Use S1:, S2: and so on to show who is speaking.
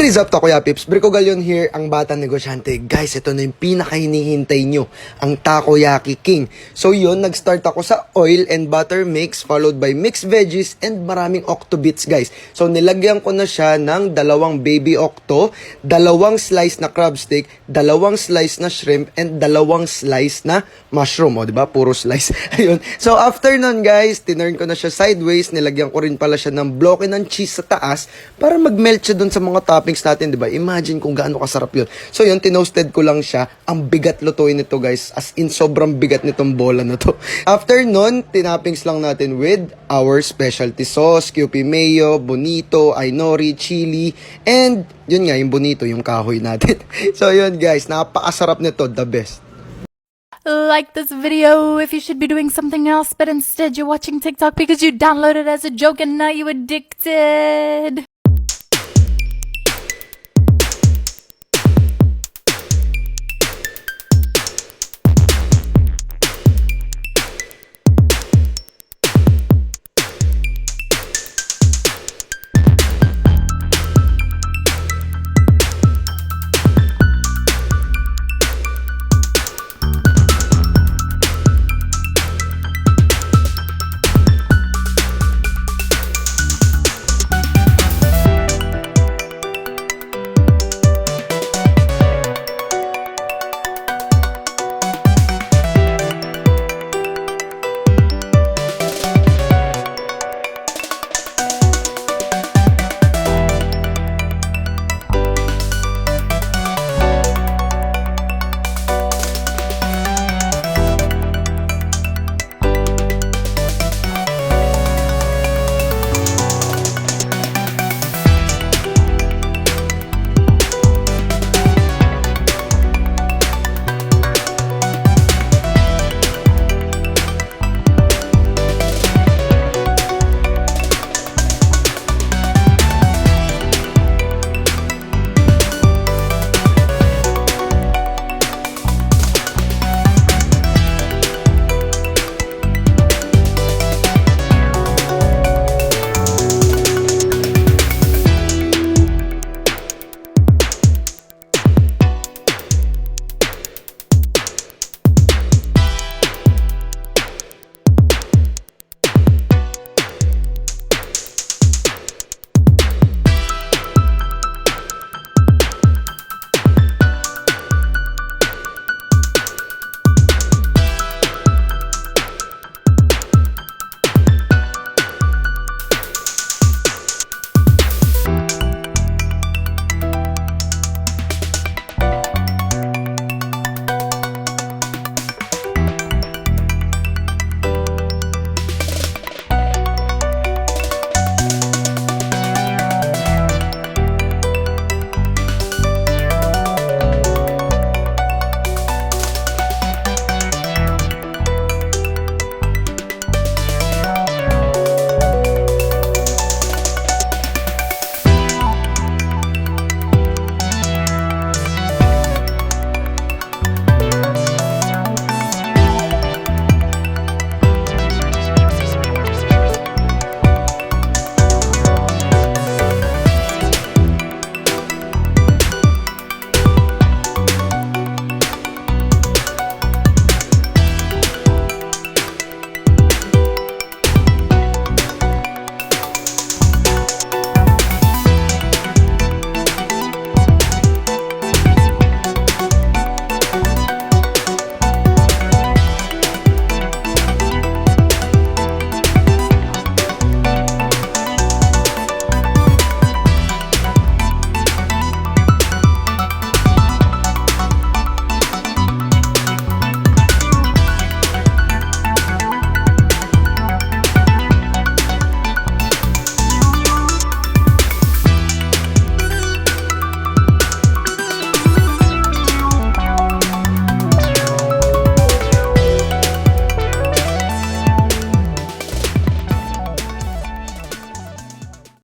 S1: What is up, Takoya Pips? Brico Galion here, ang batang negosyante. Guys, ito na yung pinaka-hinihintay nyo, ang Takoyaki King. So yun, nag-start ako sa oil and butter mix, followed by mixed veggies and maraming octo bits, guys. So nilagyan ko na siya ng 2 baby octo, 2 slice na crab stick, 2 slice na shrimp, and 2 slice na mushroom. O, diba? Puro slice. Ayun. So after nun, guys, tinurn ko na siya sideways. Nilagyan ko rin pala siya ng bloke ng cheese sa taas para mag-melt siya dun sa mga toppings natin, 'di ba? Imagine kung gaano kasarap 'yun. So 'yun, tinoasted ko lang siya. Ang bigat lutuin nito, guys. As in sobrang bigat nitong bola na 'to. After nun, tinappings lang natin with our specialty sauce, Kewpie mayo, bonito, ainori, chili, and yun nga, yung bonito, yung kahoy natin. So 'yun, guys, napakasarap nito, the best.
S2: Like this video if you should be doing something else, but instead you're watching TikTok because you downloaded it as a joke and now you addicted.